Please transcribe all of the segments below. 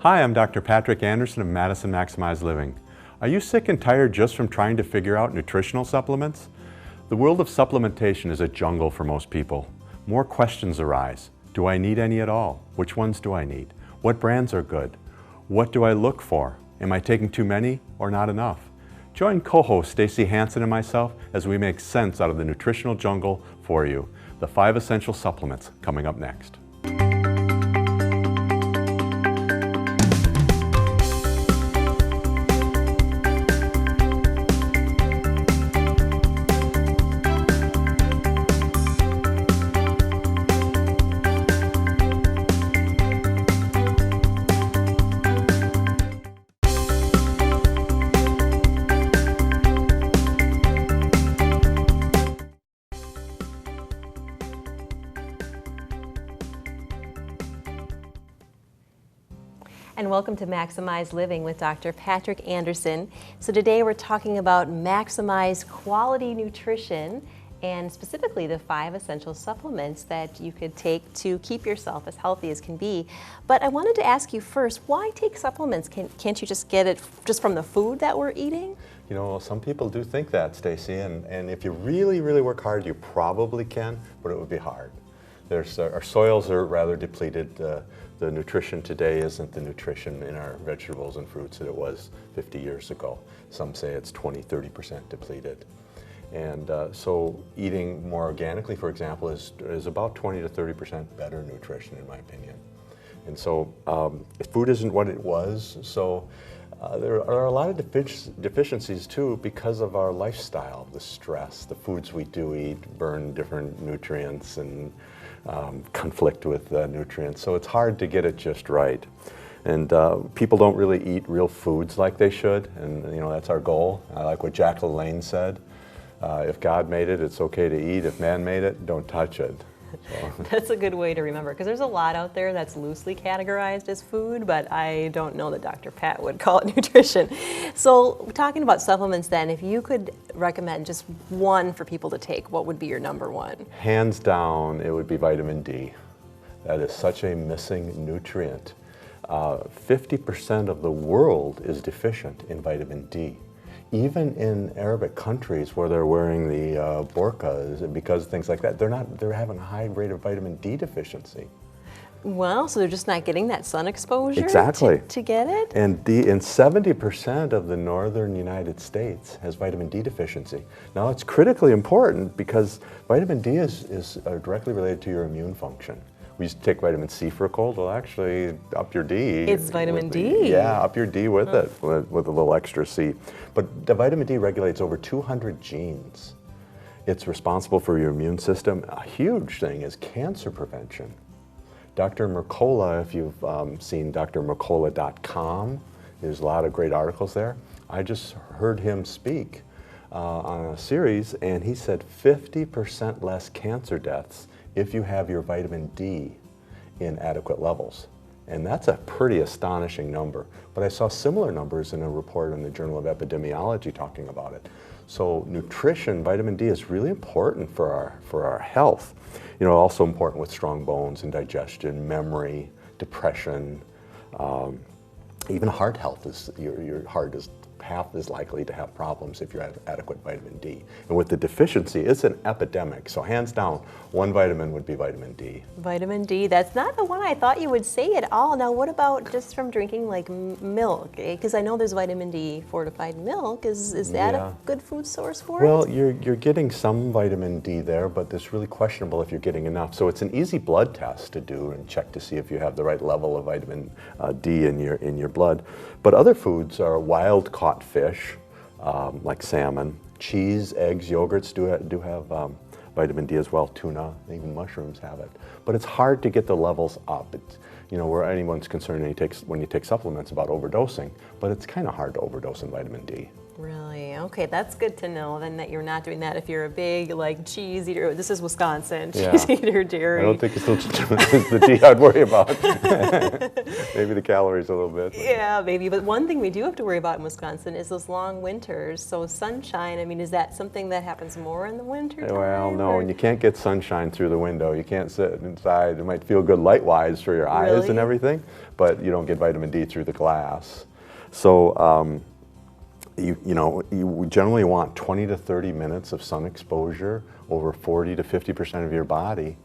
Hi, I'm Dr. Patrick Andersen of Madison Maximize Living. Are you sick and tired just from trying to figure out nutritional supplements? The world of supplementation is a jungle for most people. More questions arise. Do I need any at all? Which ones do I need? What brands are good? What do I look for? Am I taking too many or not enough? Join co-host Stacie Hanson and myself as we make sense out of the nutritional jungle for you. The 5 essential supplements coming up next. And welcome to Maximize Living with Dr. Patrick Andersen. So today we're talking about maximize quality nutrition and specifically the 5 essential supplements that you could take to keep yourself as healthy as can be. But I wanted to ask you first, why take supplements? Can't you just get it just from the food that we're eating? You know, some people do think that, Stacie, and if you really, really work hard, you probably can, but it would be hard. Our soils are rather depleted. The nutrition today isn't the nutrition in our vegetables and fruits that it was 50 years ago. Some say it's 20–30% depleted. And so eating more organically, for example, is about 20–30% better nutrition in my opinion. And so food isn't what it was, so there are a lot of deficiencies too because of our lifestyle, the stress, the foods we do eat burn different nutrients and conflict with nutrients, so it's hard to get it just right. And people don't really eat real foods like they should, and you know that's our goal. I like what Jack LaLanne said, if God made it, it's okay to eat. If man made it, don't touch it. So. That's a good way to remember, because there's a lot out there that's loosely categorized as food, but I don't know that Dr. Pat would call it nutrition. So talking about supplements then, if you could recommend just one for people to take, what would be your number one? Hands down, it would be vitamin D. That is such a missing nutrient. 50% of the world is deficient in vitamin D. Even in Arabic countries where they're wearing the burqas, because things like that, they're having a high rate of vitamin D deficiency. Well, so they're just not getting that sun exposure exactly. to get it? And 70% of the northern United States has vitamin D deficiency. Now it's critically important because vitamin D is directly related to your immune function. We used to take vitamin C for a cold. Well, actually, up your D. It's vitamin D. Yeah, up your D with it, with a little extra C. But the vitamin D regulates over 200 genes. It's responsible for your immune system. A huge thing is cancer prevention. Dr. Mercola, if you've seen drmercola.com, there's a lot of great articles there. I just heard him speak on a series, and he said 50% less cancer deaths if you have your vitamin D in adequate levels. And that's a pretty astonishing number. But I saw similar numbers in a report in the Journal of Epidemiology talking about it. So nutrition, vitamin D is really important for our health. You know, also important with strong bones and digestion, memory, depression, even heart health. Your heart is half as likely to have problems if you have adequate vitamin D. And with the deficiency, it's an epidemic. So hands down, one vitamin would be vitamin D. Vitamin D, that's not the one I thought you would say at all. Now what about just from drinking like milk? Because I know there's vitamin D fortified milk. Is that a good food source for it? Well, you're getting some vitamin D there, but it's really questionable if you're getting enough. So it's an easy blood test to do and check to see if you have the right level of vitamin D in your blood. But other foods are wild caught fish, like salmon. Cheese, eggs, yogurts do have vitamin D as well. Tuna, even mushrooms have it. But it's hard to get the levels up. It's, you know, where anyone's concerned when you take supplements about overdosing, but it's kind of hard to overdose in vitamin D. Really? Okay, that's good to know then that you're not doing that if you're a big like cheese eater. This is Wisconsin, cheese eater, dairy. I don't think it's the tea I'd worry about. Maybe the calories a little bit. Yeah, maybe. But one thing we do have to worry about in Wisconsin is those long winters. So sunshine, I mean, is that something that happens more in the winter time? Well, no, and you can't get sunshine through the window. You can't sit inside. It might feel good light-wise for your eyes and everything, but you don't get vitamin D through the glass. So, you generally want 20 to 30 minutes of sun exposure over 40 to 50% of your body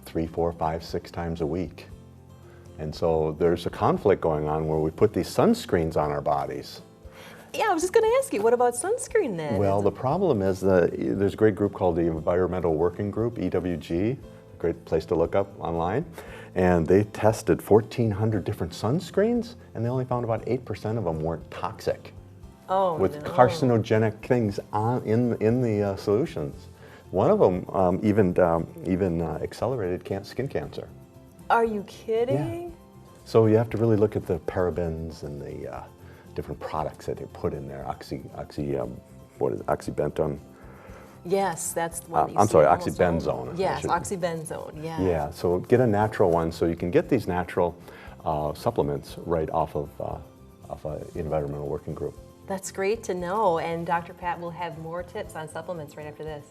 3, 4, 5, 6 times a week. And so there's a conflict going on where we put these sunscreens on our bodies. Yeah, I was just going to ask you, what about sunscreen then? Well, the problem is that there's a great group called the Environmental Working Group, EWG, a great place to look up online. And they tested 1,400 different sunscreens, and they only found about 8% of them weren't toxic. Oh, with carcinogenic things in the solutions. One of them even accelerated skin cancer. Are you kidding? Yeah. So you have to really look at the parabens and the different products that they put in there. Oxybenzone. Yes, that's the one. I'm sorry, oxybenzone. Yes, oxybenzone. Yeah. Yeah. So get a natural one, so you can get these natural supplements right off of an environmental working group. That's great to know, and Dr. Pat will have more tips on supplements right after this.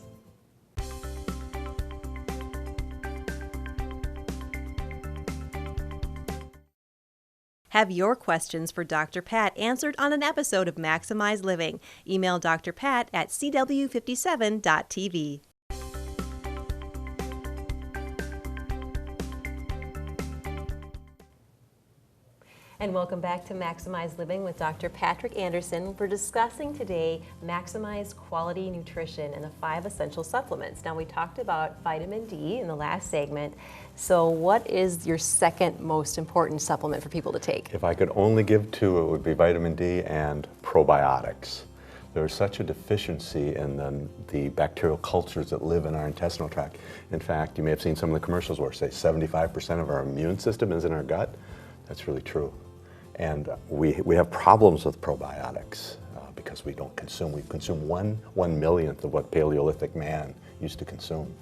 Have your questions for Dr. Pat answered on an episode of Maximize Living. Email Dr. Pat at cw57.tv. And welcome back to Maximize Living with Dr. Patrick Andersen. We're discussing today Maximize Quality Nutrition and the 5 essential supplements. Now, we talked about vitamin D in the last segment. So what is your second most important supplement for people to take? If I could only give 2, it would be vitamin D and probiotics. There's such a deficiency in the bacterial cultures that live in our intestinal tract. In fact, you may have seen some of the commercials where say 75% of our immune system is in our gut. That's really true. And we have problems with probiotics because we don't consume. We consume 1/1,000,000th of what Paleolithic man used to consume.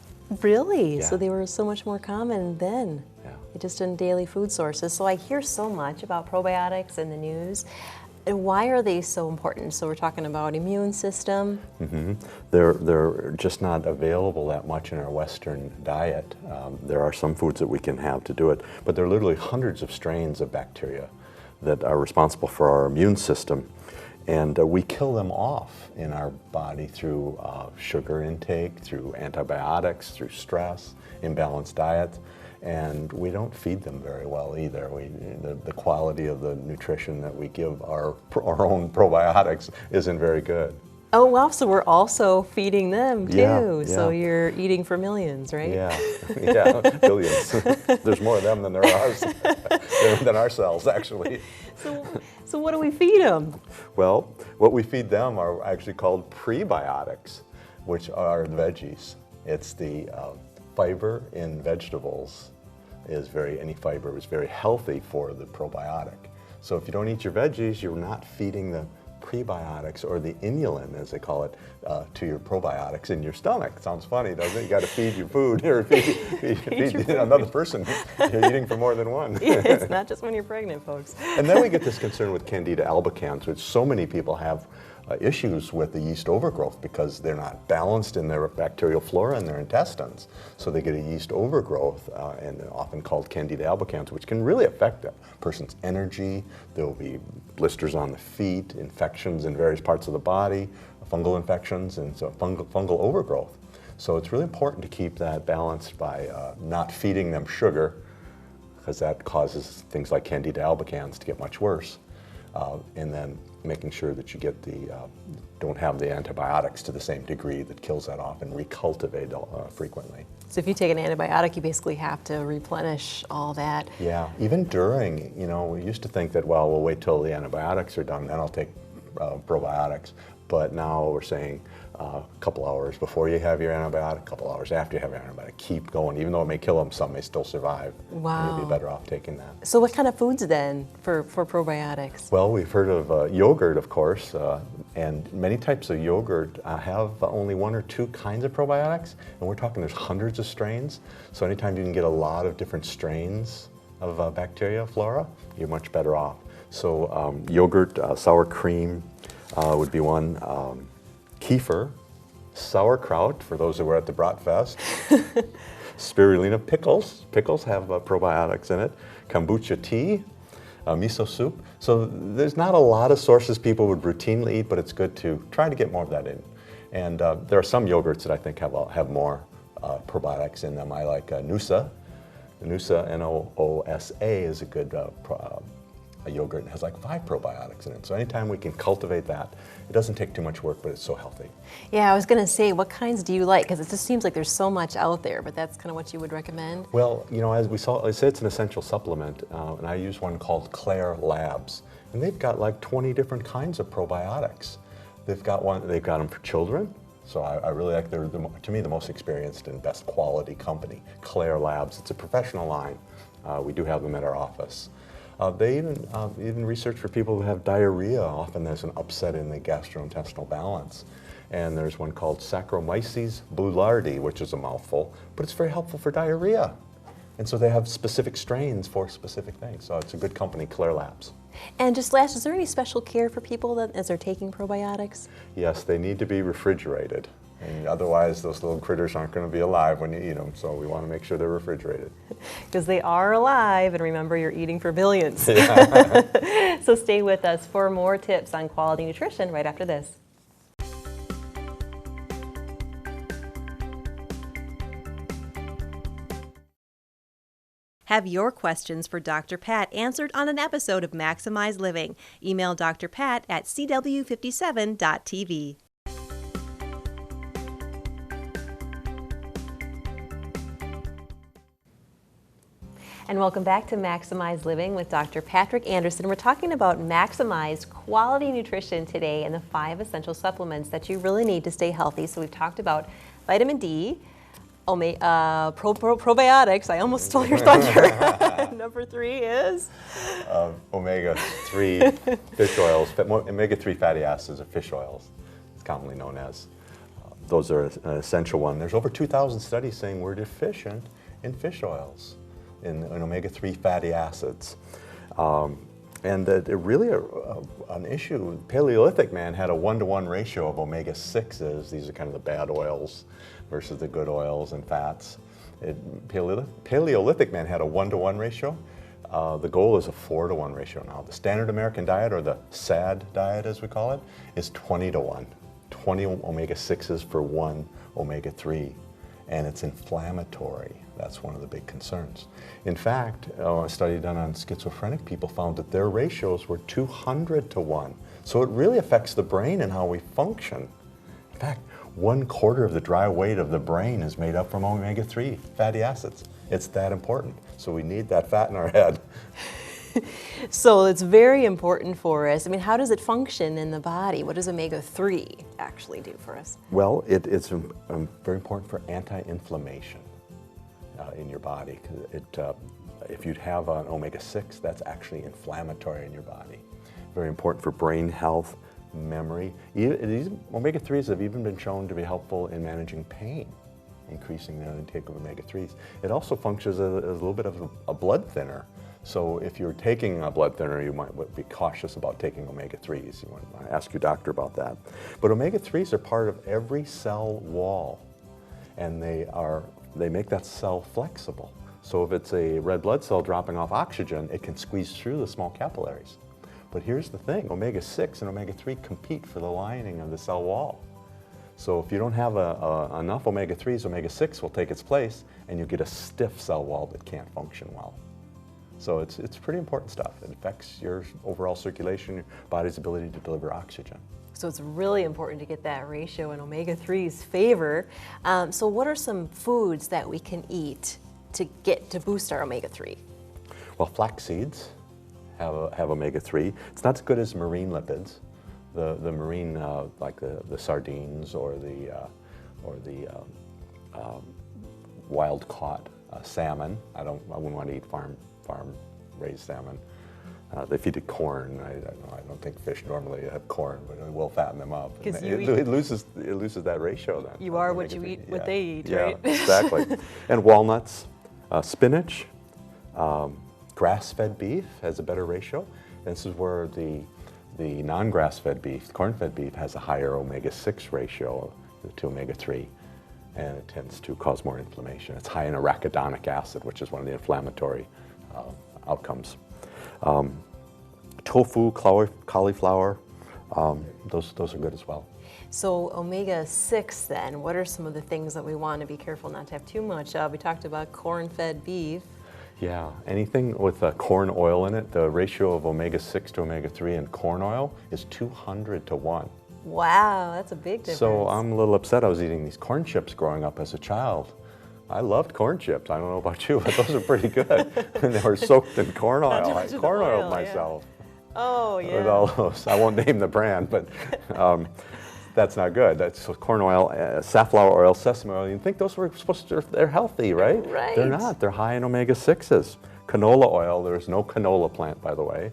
Really? Yeah. So they were so much more common then, just in daily food sources. So I hear so much about probiotics in the news. And why are they so important? So we're talking about immune system. Mm-hmm. They're just not available that much in our Western diet. There are some foods that we can have to do it, but there are literally hundreds of strains of bacteria that are responsible for our immune system. And we kill them off in our body through sugar intake, through antibiotics, through stress, imbalanced diet, and we don't feed them very well either. The quality of the nutrition that we give our own probiotics isn't very good. Oh wow, so we're also feeding them too. Yeah. So you're eating for millions, right? Yeah, billions. There's more of them than there are ours, than our cells, actually. So what do we feed them? Well, what we feed them are actually called prebiotics, which are the veggies. It's the fiber in vegetables any fiber is very healthy for the probiotic. So if you don't eat your veggies, you're not feeding the prebiotics, or the inulin, as they call it, to your probiotics in your stomach. It sounds funny, doesn't it? You got to feed your food, or feed another person. You're eating for more than one. It's not just when you're pregnant, folks. And then we get this concern with Candida albicans, which so many people have issues with the yeast overgrowth because they're not balanced in their bacterial flora in their intestines. So they get a yeast overgrowth, and often called Candida albicans, which can really affect a person's energy. There will be blisters on the feet, infections in various parts of the body, fungal infections, and so fungal overgrowth. So it's really important to keep that balanced by not feeding them sugar, because that causes things like Candida albicans to get much worse. And then making sure that you get don't have the antibiotics to the same degree that kills that off, and recultivate frequently. So if you take an antibiotic, you basically have to replenish all that. Yeah, even during, we used to think that, well, we'll wait till the antibiotics are done, then I'll take probiotics. But now we're saying a couple hours before you have your antibiotic, a couple hours after you have your antibiotic. Keep going. Even though it may kill them, some may still survive. Wow. And you'd be better off taking that. So what kind of foods then for probiotics? Well, we've heard of yogurt, of course, and many types of yogurt have only one or two kinds of probiotics, and we're talking there's hundreds of strains. So anytime you can get a lot of different strains of bacteria, flora, you're much better off. So yogurt, sour cream would be one. Kefir, sauerkraut, for those who were at the Bratfest. Spirulina pickles. Pickles have probiotics in it. Kombucha tea, miso soup. So there's not a lot of sources people would routinely eat, but it's good to try to get more of that in. And there are some yogurts that I think have more probiotics in them. I like Noosa. Noosa, N-O-O-S-A, is a good a yogurt, and has like 5 probiotics in it. So anytime we can cultivate that, it doesn't take too much work, but it's so healthy. Yeah, I was going to say, what kinds do you like? Because it just seems like there's so much out there, but that's kind of what you would recommend? Well, you know, as we saw, I said it's an essential supplement, and I use one called Claire Labs, and they've got like 20 different kinds of probiotics. They've got them for children. So I really like, they're to me the most experienced and best quality company, Claire Labs. It's a professional line. We do have them at our office. They even research for people who have diarrhea. Often there's an upset in the gastrointestinal balance. And there's one called Saccharomyces boulardii, which is a mouthful, but it's very helpful for diarrhea. And so they have specific strains for specific things. So it's a good company, Claire Labs. And just last, is there any special care for people as they're taking probiotics? Yes, they need to be refrigerated. And otherwise, those little critters aren't going to be alive when you eat them. So we want to make sure they're refrigerated. Because they are alive, and remember, you're eating for billions. Yeah. So stay with us for more tips on quality nutrition right after this. Have your questions for Dr. Pat answered on an episode of Maximize Living. Email Dr. Pat at cw57.tv. And welcome back to Maximize Living with Dr. Patrick Andersen. We're talking about maximize quality nutrition today and the 5 essential supplements that you really need to stay healthy. So we've talked about vitamin D, probiotics. I almost stole your thunder. Number 3 is? Omega-3 fish oils, omega-3 fatty acids or fish oils, it's commonly known as. Those are an essential one. There's over 2,000 studies saying we're deficient in fish oils, in omega-3 fatty acids. And really an issue. Paleolithic man had a 1-to-1 ratio of omega-6s. These are kind of the bad oils versus the good oils and fats. Paleolithic man had a 1-to-1 ratio. The goal is a 4-to-1 ratio now. The standard American diet, or the SAD diet as we call it, is 20-to-1. 20 omega-6s for 1 omega-3. And it's inflammatory. That's one of the big concerns. In fact, a study done on schizophrenic people found that their ratios were 200-to-1. So it really affects the brain and how we function. In fact, 1/4 of the dry weight of the brain is made up from omega-3 fatty acids. It's that important. So we need that fat in our head. So it's very important for us. I mean, how does it function in the body? What does omega-3 actually do for us? Well, it's very important for anti-inflammation in your body. If you have an omega-6, that's actually inflammatory in your body. Very important for brain health, memory. These omega-3s have even been shown to be helpful in managing pain, increasing the intake of omega-3s. It also functions as a little bit of a blood thinner. So if you're taking a blood thinner, you might be cautious about taking omega-3s. You want to ask your doctor about that. But omega-3s are part of every cell wall, and they make that cell flexible. So if it's a red blood cell dropping off oxygen, it can squeeze through the small capillaries. But here's the thing, omega-6 and omega-3 compete for the lining of the cell wall. So if you don't have enough omega-3s, omega-6 will take its place, and you get a stiff cell wall that can't function well. So it's pretty important stuff. It affects your overall circulation, your body's ability to deliver oxygen. So it's really important to get that ratio in omega-3's favor. So what are some foods that we can eat to boost our omega-3? Well, flax seeds have omega-3. It's not as good as marine lipids, The marine, like the sardines or the wild caught salmon. I wouldn't want to eat farm raised salmon. They feed it corn. I don't think fish normally have corn, but it will fatten them up. It loses that ratio then. You are what you eat, what they eat, yeah, right? Exactly. And walnuts, spinach, grass-fed beef has a better ratio. This is where the non-grass-fed beef, corn-fed beef, has a higher omega-6 ratio to omega-3, and it tends to cause more inflammation. It's high in arachidonic acid, which is one of the inflammatory outcomes. Tofu, cauliflower, those are good as well. So omega-6 then, what are some of the things that we want to be careful not to have too much of? We talked about corn-fed beef. Yeah, anything with corn oil in it, the ratio of omega-6 to omega-3 in corn oil is 200 to 1. Wow, that's a big difference. So I'm a little upset. I was eating these corn chips growing up as a child. I loved corn chips. I don't know about you, but those are pretty good. And they were soaked in corn oil. I corn oiled myself. Yeah. Oh, yeah. With all those. I won't name the brand, but that's not good. That's corn oil, safflower oil, sesame oil. You'd think those were they're healthy, right? Right. They're not. They're high in omega-6s. Canola oil, there's no canola plant, by the way.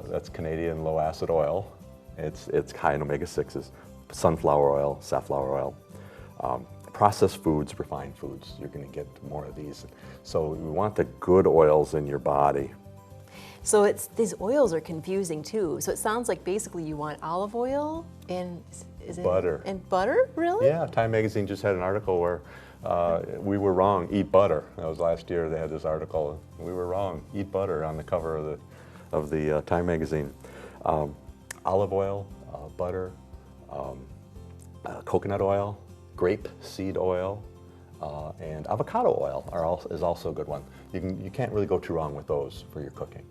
That's Canadian low acid oil. It's high in omega-6s. Sunflower oil, safflower oil. Processed foods, refined foods, you're going to get more of these. So we want the good oils in your body. So these oils are confusing too. So it sounds like basically you want olive oil and butter. And butter, really? Yeah, Time Magazine just had an article where we were wrong, eat butter. That was last year. They had this article. We were wrong, eat butter on the cover of the Time Magazine. Olive oil, butter, coconut oil, grape seed oil, and avocado oil is also a good one. You can't really go too wrong with those for your cooking.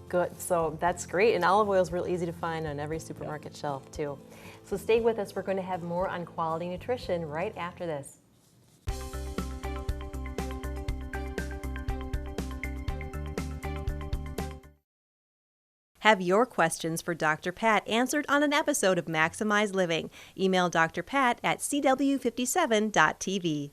Good, so that's great. And olive oil is real easy to find on every supermarket shelf too. So stay with us. We're going to have more on quality nutrition right after this. Have your questions for Dr. Pat answered on an episode of Maximize Living. Email Dr. Pat at cw57.tv.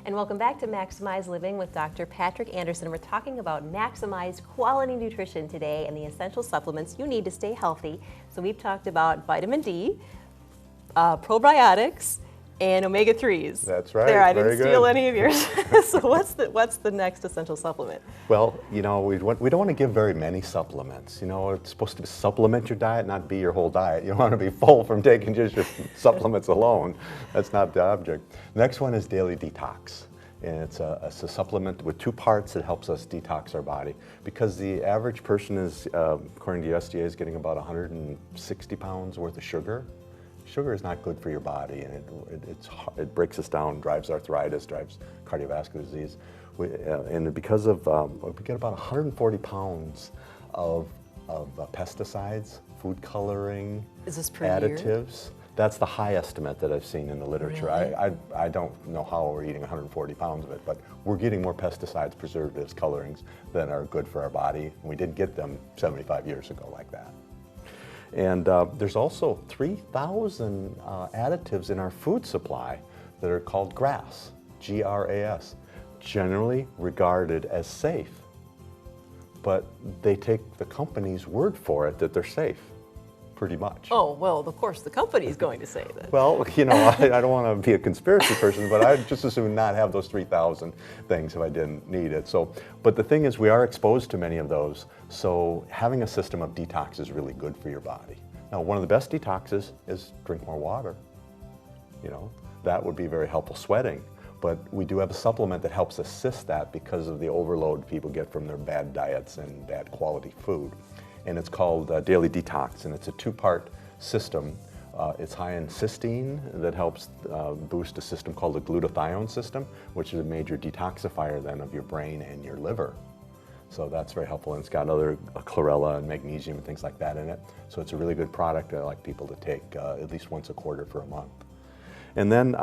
And welcome back to Maximize Living with Dr. Patrick Andersen. We're talking about maximize quality nutrition today and the essential supplements you need to stay healthy. So we've talked about vitamin D, probiotics, and omega-3s. That's right. There, I didn't steal any of yours. So what's the next essential supplement? Well, we don't want to give very many supplements. It's supposed to supplement your diet, not be your whole diet. You don't want to be full from taking just your supplements alone. That's not the object. Next one is Daily Detox. And it's a supplement with 2 parts that helps us detox our body. Because the average person is, according to USDA, is getting about 160 pounds worth of sugar. Sugar is not good for your body, and it breaks us down, drives arthritis, drives cardiovascular disease. And because of, we get about 140 pounds of pesticides, food coloring, is this per additives. Year? That's the high estimate that I've seen in the literature. Really? I don't know how we're eating 140 pounds of it, but we're getting more pesticides, preservatives, colorings than are good for our body. We didn't get them 75 years ago like that. And there's also 3,000 additives in our food supply that are called GRAS, G-R-A-S, generally regarded as safe. But they take the company's word for it that they're safe, pretty much. Oh, well, of course, the company's going to say that. Well, I don't want to be a conspiracy person, but I'd just as soon not have those 3,000 things if I didn't need it. But the thing is, we are exposed to many of those, so having a system of detox is really good for your body. Now, one of the best detoxes is drink more water. That would be very helpful. Sweating. But we do have a supplement that helps assist that because of the overload people get from their bad diets and bad quality food. And it's called Daily Detox, and it's a 2-part system. It's high in cysteine that helps boost a system called the glutathione system, which is a major detoxifier then of your brain and your liver. So that's very helpful, and it's got other chlorella and magnesium and things like that in it. So it's a really good product I like people to take at least once a quarter for a month. And then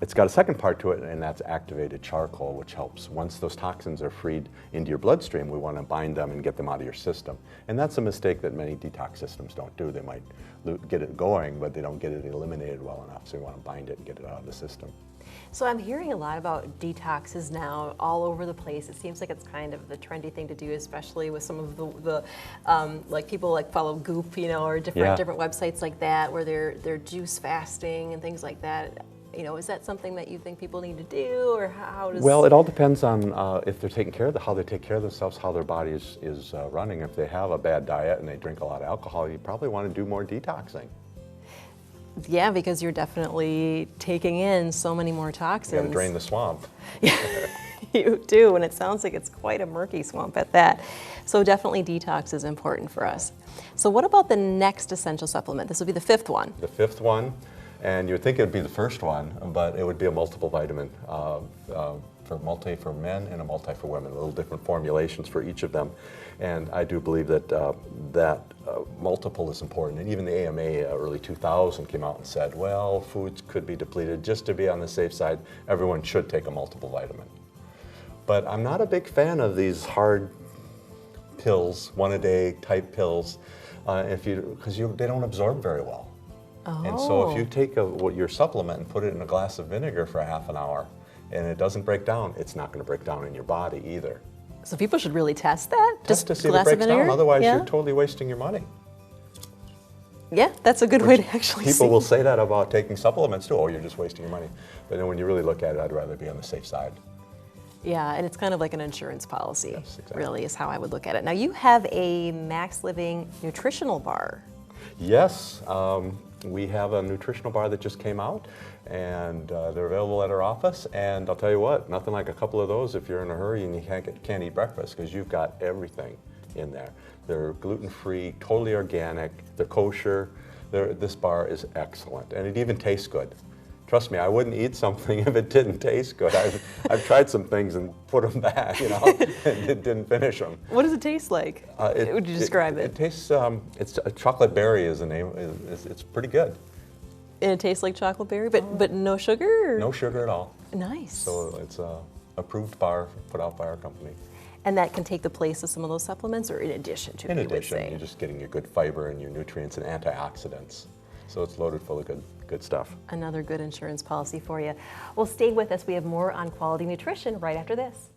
it's got a second part to it, and that's activated charcoal, which helps. Once those toxins are freed into your bloodstream, we want to bind them and get them out of your system. And that's a mistake that many detox systems don't do. They might get it going, but they don't get it eliminated well enough, so you want to bind it and get it out of the system. So I'm hearing a lot about detoxes now all over the place. It seems like it's kind of the trendy thing to do, especially with some of the like people like follow Goop, you know, or different websites like that where they're juice fasting and things like that. You know, is that something that you think people need to do, or how does? Well, it all depends on if they're taking care of how they take care of themselves, how their body is running. If they have a bad diet and they drink a lot of alcohol, you probably want to do more detoxing. Yeah, because you're definitely taking in so many more toxins. You got to drain the swamp. You do, and it sounds like it's quite a murky swamp at that. So definitely detox is important for us. So what about the next essential supplement? This will be the fifth one. The fifth one, and you would think it would be the first one, but it would be a multiple vitamin for men and a multi for women, little different formulations for each of them. And I do believe that multiple is important. And even the AMA early 2000 came out and said, well, foods could be depleted. Just to be on the safe side, everyone should take a multiple vitamin. But I'm not a big fan of these hard pills, one-a-day type pills, because they don't absorb very well. Oh. And so if you take your supplement and put it in a glass of vinegar for half an hour, and it doesn't break down, it's not going to break down in your body either. So people should really test that? Just to see if it breaks down, otherwise you're totally wasting your money. Yeah, that's a good way to actually see. People will say that about taking supplements too, oh, you're just wasting your money. But then when you really look at it, I'd rather be on the safe side. Yeah, and it's kind of like an insurance policy, yes, exactly. Really, is how I would look at it. Now, you have a Max Living Nutritional Bar. Yes, we have a nutritional bar that just came out, and they're available at our office. And I'll tell you what, nothing like a couple of those if you're in a hurry and you can't eat breakfast, because you've got everything in there. They're gluten-free, totally organic, they're kosher. This bar is excellent, and it even tastes good. Trust me, I wouldn't eat something if it didn't taste good. I've tried some things and put them back, you know, and it didn't finish them. What does it taste like? How would you describe it? It tastes, it's a chocolate berry is the name. It's pretty good. And it tastes like chocolate berry, but no sugar? Or? No sugar at all. Nice. So it's a approved bar put out by our company. And that can take the place of some of those supplements, or in addition to, in you addition, would say? You're just getting your good fiber and your nutrients and antioxidants. So it's loaded full of good stuff. Another good insurance policy for you. Well, stay with us. We have more on quality nutrition right after this.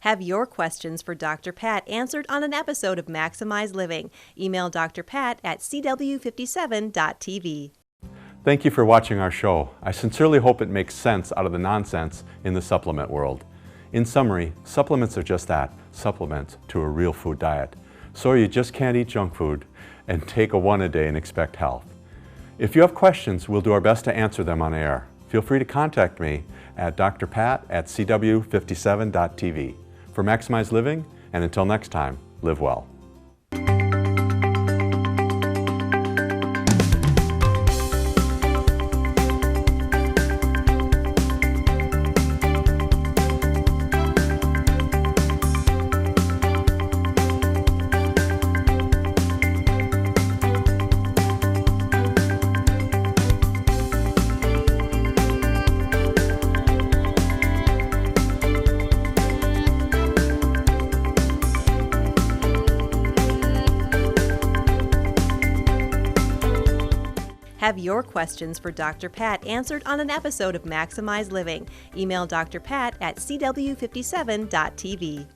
Have your questions for Dr. Pat answered on an episode of Maximize Living. Email Dr. Pat at cw57.tv. Thank you for watching our show. I sincerely hope it makes sense out of the nonsense in the supplement world. In summary, supplements are just that, supplements to a real food diet. So you just can't eat junk food and take a one a day and expect health. If you have questions, we'll do our best to answer them on air. Feel free to contact me at drpat@cw57.tv. For Maximize Living, and until next time, live well. Have your questions for Dr. Pat answered on an episode of Maximize Living. Email Dr. Pat at cw57.tv.